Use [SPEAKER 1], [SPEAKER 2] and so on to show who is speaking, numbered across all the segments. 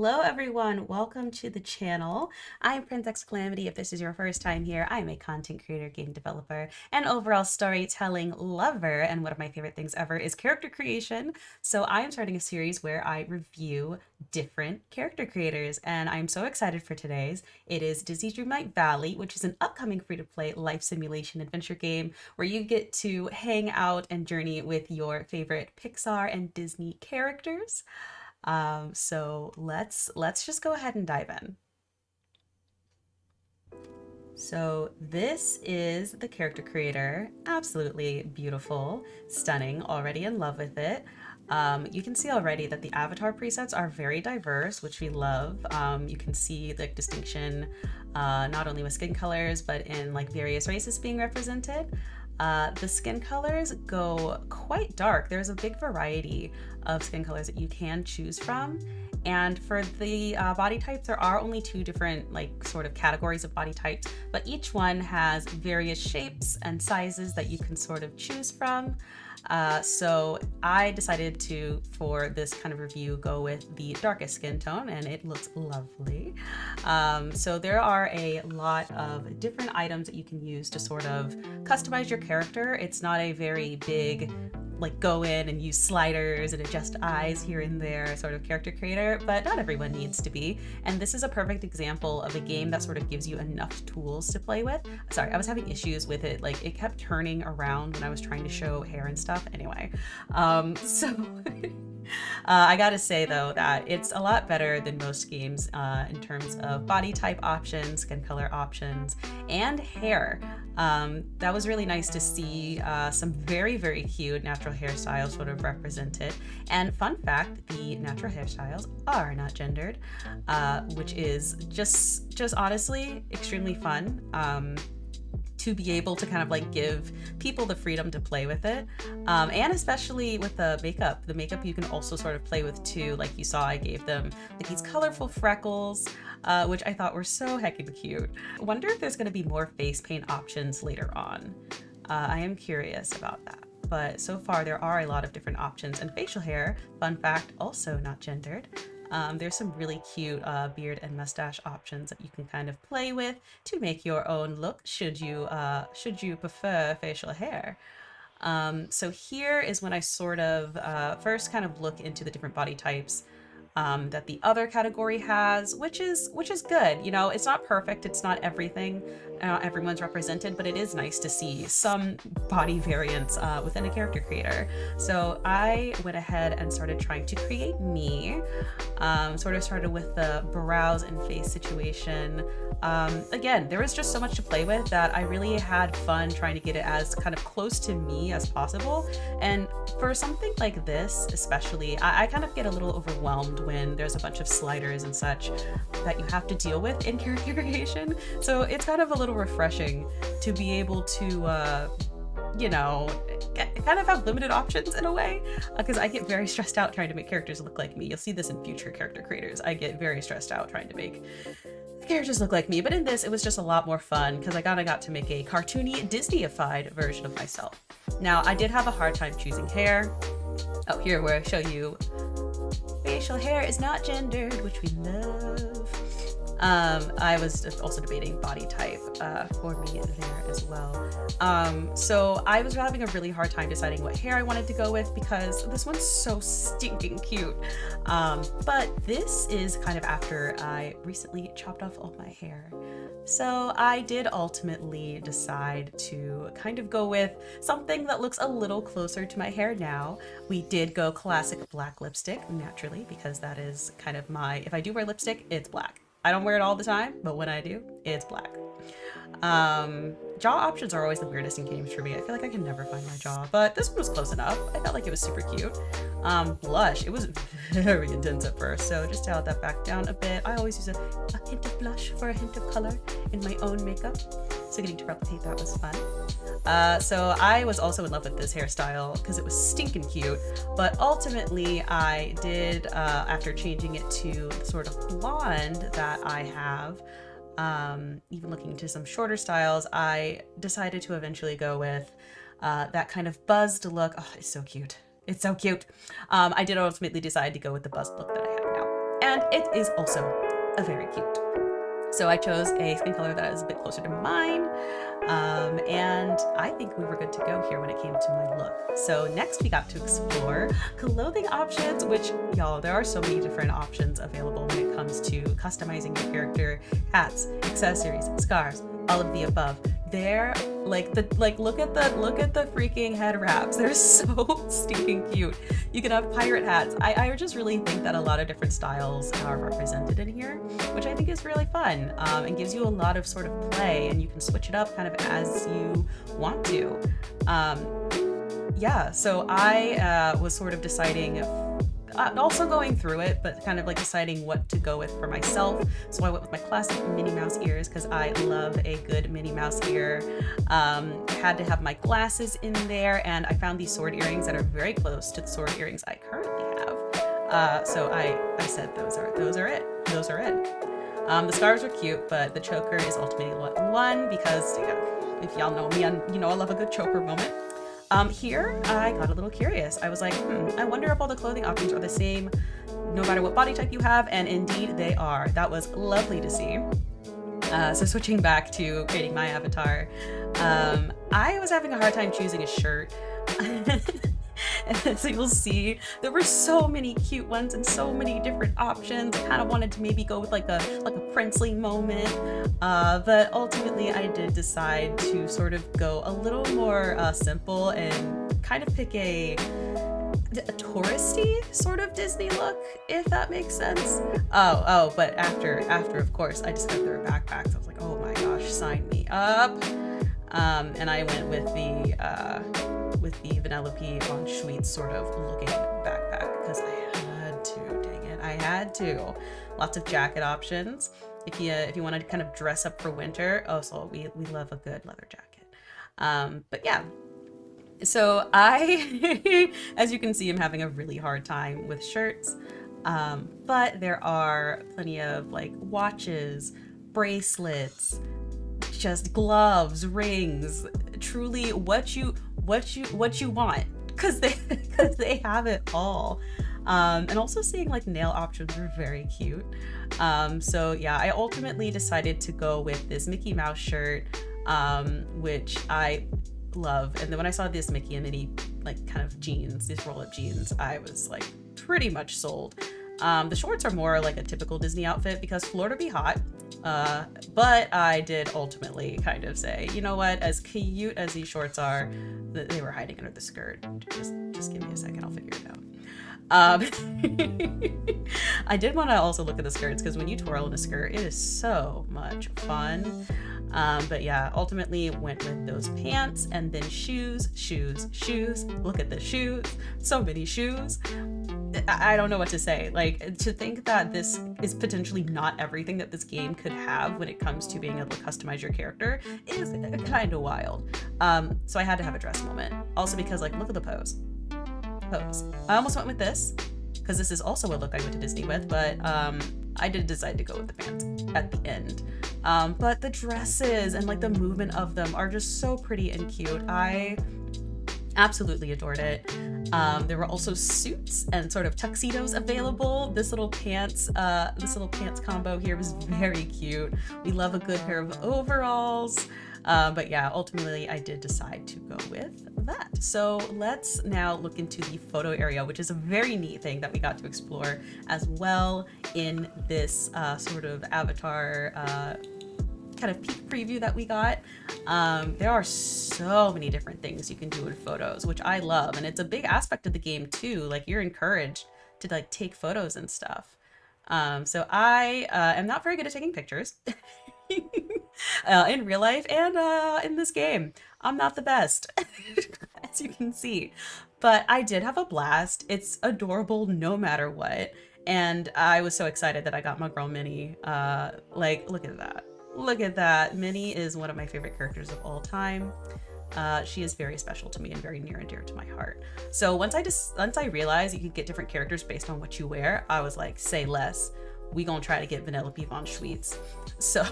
[SPEAKER 1] Hello everyone, welcome to the channel. I'm Princess Calamity. If this is your first time here, I'm a content creator, game developer, and overall storytelling lover, and one of my favorite things ever is character creation. So I am starting a series where I review different character creators, and I'm so excited for today's. It is Disney's Dreamlight Valley, which is an upcoming free-to-play life simulation adventure game where you get to hang out and journey with your favorite Pixar and Disney characters. So let's just go ahead and dive in. So this is the character creator. Absolutely beautiful, stunning, already in love with it. You can see already that the avatar presets are very diverse, which we love. You can see the distinction not only with skin colors, but in like various races being represented. The skin colors go quite dark. There's a big variety of skin colors that you can choose from. And for the body types, there are only two different like sort of categories of body types, but each one has various shapes and sizes that you can sort of choose from. So I decided to, for this kind of review, go with the darkest skin tone, and it looks lovely. So there are a lot of different items that you can use to sort of customize your character. It's not a very big like go in and use sliders and adjust eyes here and there sort of character creator, but not everyone needs to be. And this is a perfect example of a game that sort of gives you enough tools to play with. Sorry, I was having issues with it. Like it kept turning around when I was trying to show hair and stuff. Anyway, I gotta say though that it's a lot better than most games in terms of body type options, skin color options, and hair. That was really nice to see some very, very cute natural hairstyles sort of represented. And fun fact, the natural hairstyles are not gendered, which is just honestly extremely fun. To be able to kind of like give people the freedom to play with it, and especially with the makeup you can also sort of play with too. Like you saw, I gave them like these colorful freckles, which I thought were so heckin' cute. I wonder if there's going to be more face paint options later on. I am curious about that, but so far there are a lot of different options. And facial hair, fun fact, also not gendered. There's some really cute beard and mustache options that you can kind of play with to make your own look should you prefer facial hair. So here is when I sort of first kind of look into the different body types that the other category has, which is good. You know, it's not perfect, it's not everything, everyone's represented, but it is nice to see some body variants within a character creator. So I went ahead and started trying to create me. Sort of started with the brows and face situation. Again, there was just so much to play with that I really had fun trying to get it as kind of close to me as possible. And for something like this especially, I kind of get a little overwhelmed when there's a bunch of sliders and such that you have to deal with in character creation. So it's kind of a little refreshing to be able to you know, kind of have limited options in a way, because I get very stressed out trying to make characters look like me. You'll see this in future character creators. I get very stressed out trying to make characters look like me, but in this it was just a lot more fun because I kind of got to make a cartoony Disney-ified version of myself. Now I did have a hard time choosing hair. Oh, here where I show you facial hair is not gendered, which we love. I was also debating body type for me there as well. So I was having a really hard time deciding what hair I wanted to go with because this one's so stinking cute. But this is kind of after I recently chopped off all my hair. So I did ultimately decide to kind of go with something that looks a little closer to my hair now. We did go classic black lipstick, naturally, because that is kind of my, if I do wear lipstick, it's black. I don't wear it all the time, but when I do, it's black. Jaw options are always the weirdest in games for me. I feel like I can never find my jaw, but this one was close enough. I felt like it was super cute. Blush, it was very intense at first, so just dialed that back down a bit. I always use a hint of blush for a hint of color in my own makeup, so getting to replicate that was fun. So I was also in love with this hairstyle because it was stinking cute, but ultimately I did, after changing it to the sort of blonde that I have, even looking into some shorter styles, I decided to eventually go with that kind of buzzed look. Oh, it's so cute. It's so cute. I did ultimately decide to go with the buzzed look that I have now. and it is also very cute. So I chose a skin color that is a bit closer to mine, and I think we were good to go here when it came to my look. So next we got to explore clothing options, which, y'all, there are so many different options available when it comes to customizing your character. Hats, accessories, scarves, all of the above. They're look at the freaking head wraps. They're so stinking cute. You can have pirate hats. I just really think that a lot of different styles are represented in here, which I think is really fun, and gives you a lot of sort of play, and you can switch it up kind of as you want to. Yeah, so I was sort of deciding, also going through it, but kind of like deciding what to go with for myself. So I went with my classic Minnie Mouse ears because I love a good Minnie Mouse ear. Had to have my glasses in there, and I found these sword earrings that are very close to the sword earrings I currently have. So I said those are it. The scarves are cute, but the choker is ultimately one because, if y'all know me, I love a good choker moment. Here I got a little curious. I was like, I wonder if all the clothing options are the same no matter what body type you have, and indeed they are. That was lovely to see. So switching back to creating my avatar, I was having a hard time choosing a shirt. So you'll see there were so many cute ones and so many different options. I kind of wanted to maybe go with like a princely moment, but ultimately I did decide to sort of go a little more simple and kind of pick a touristy sort of Disney look, if that makes sense. But after of course I discovered there were backpacks, I was like, oh my gosh, sign me up. And I went with the Vanellope von Schweetz sort of looking backpack because I had to, dang it, I had to. Lots of jacket options if you want to kind of dress up for winter. Oh, so we love a good leather jacket. But yeah, so I as you can see, I'm having a really hard time with shirts, but there are plenty of like watches, bracelets, just gloves, rings, truly what you want, because they have it all. And also seeing like nail options are very cute. So yeah, I ultimately decided to go with this Mickey Mouse shirt, which I love. And then when I saw this Mickey and Minnie like kind of jeans, these roll-up jeans, I was like pretty much sold. The shorts are more like a typical Disney outfit because Florida be hot. But I did ultimately kind of say, you know what, as cute as these shorts are, they were hiding under the skirt. Just give me a second, I'll figure it out. I did want to also look at the skirts because when you twirl in a skirt, it is so much fun. But yeah, ultimately went with those pants and then shoes. Look at the shoes, so many shoes. I don't know what to say. Like, to think that this is potentially not everything that this game could have when it comes to being able to customize your character is kind of wild. So I had to have a dress moment. Also because, like, look at the pose. I almost went with this because this is also a look I went to Disney with, but I did decide to go with the pants at the end. But the dresses and like the movement of them are just so pretty and cute. I absolutely adored it. There were also suits and sort of tuxedos available. This little pants combo here was very cute. We love a good pair of overalls. But yeah, ultimately I did decide to go with that. So let's now look into the photo area, which is a very neat thing that we got to explore as well in this sort of avatar kind of peek preview that we got. There are so many different things you can do with photos, which I love, and it's a big aspect of the game too. Like, you're encouraged to like take photos and stuff. So I am not very good at taking pictures in real life and in this game. I'm not the best, as you can see, but I did have a blast. It's adorable no matter what, and I was so excited that I got my girl Minnie. Like, look at that. Look at that. Minnie is one of my favorite characters of all time. She is very special to me and very near and dear to my heart. So once I realized you could get different characters based on what you wear, I was like, say less. We gonna try to get Vanellope von Schweetz. So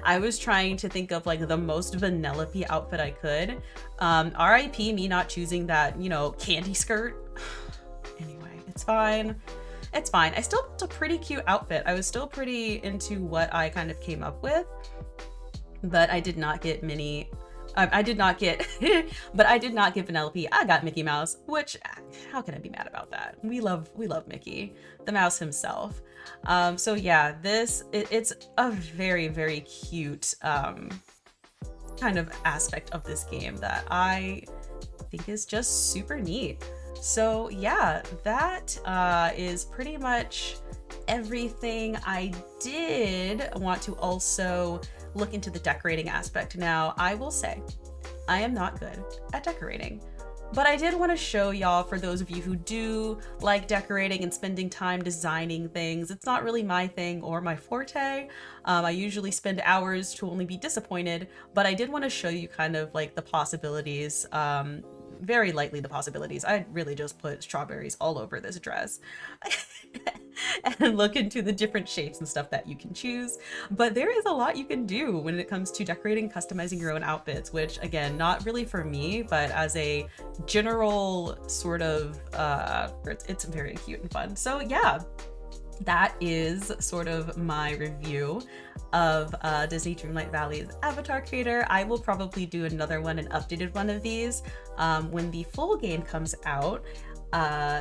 [SPEAKER 1] I was trying to think of like the most Vanellope outfit I could. RIP me not choosing that, you know, candy skirt. Anyway, it's fine. It's fine. I still built a pretty cute outfit. I was still pretty into what I kind of came up with, but I did not get Minnie. I did not get, but I did not get Penelope. I got Mickey Mouse, which, how can I be mad about that? We love Mickey, the mouse himself. So yeah, it's a very, very cute kind of aspect of this game that I think is just super neat. So yeah, that is pretty much everything. I did want to also look into the decorating aspect. Now, I will say, I am not good at decorating, but I did want to show y'all, for those of you who do like decorating and spending time designing things. It's not really my thing or my forte. I usually spend hours to only be disappointed, but I did want to show you kind of like the possibilities, very lightly the possibilities. I really just put strawberries all over this dress and look into the different shapes and stuff that you can choose. But there is a lot you can do when it comes to decorating, customizing your own outfits, which again, not really for me, but as a general sort of, it's very cute and fun. So yeah, that is sort of my review of Disney Dreamlight Valley's Avatar Creator. I will probably do another one, an updated one of these, when the full game comes out.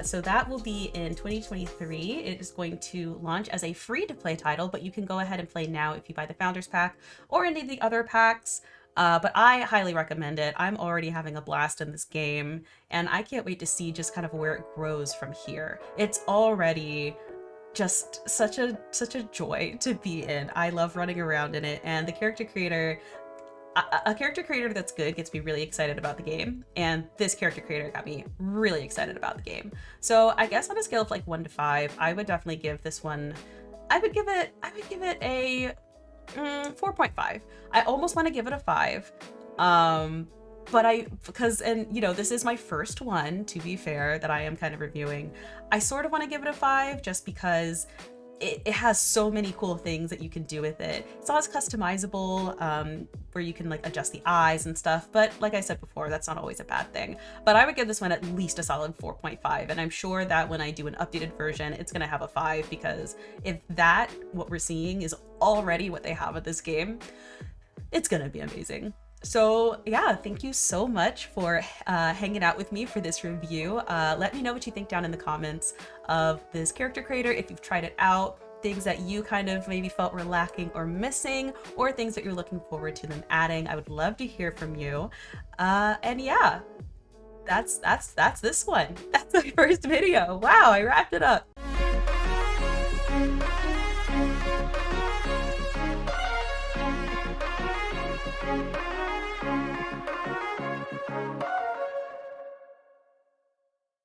[SPEAKER 1] So that will be in 2023. It is going to launch as a free-to-play title, but you can go ahead and play now if you buy the Founders Pack or any of the other packs. But I highly recommend it. I'm already having a blast in this game, and I can't wait to see just kind of where it grows from here. It's already just such a joy to be in. I love running around in it, and the character creator, a character creator that's good gets me really excited about the game, and this character creator got me really excited about the game. So I guess on a scale of like 1 to 5, I would definitely give this one, I would give it a 4.5. I almost want to give it a 5. But and you know, this is my first one, to be fair, that I am kind of reviewing. I sort of want to give it a 5 just because it has so many cool things that you can do with it. It's always customizable, where you can like adjust the eyes and stuff. But like I said before, that's not always a bad thing. But I would give this one at least a solid 4.5. And I'm sure that when I do an updated version, it's going to have a 5, because if what we're seeing is already what they have with this game, it's going to be amazing. So yeah, thank you so much for hanging out with me for this review. Let me know what you think down in the comments of this character creator, if you've tried it out, things that you kind of maybe felt were lacking or missing, or things that you're looking forward to them adding. I would love to hear from you. And yeah, that's this one. That's my first video. Wow, I wrapped it up.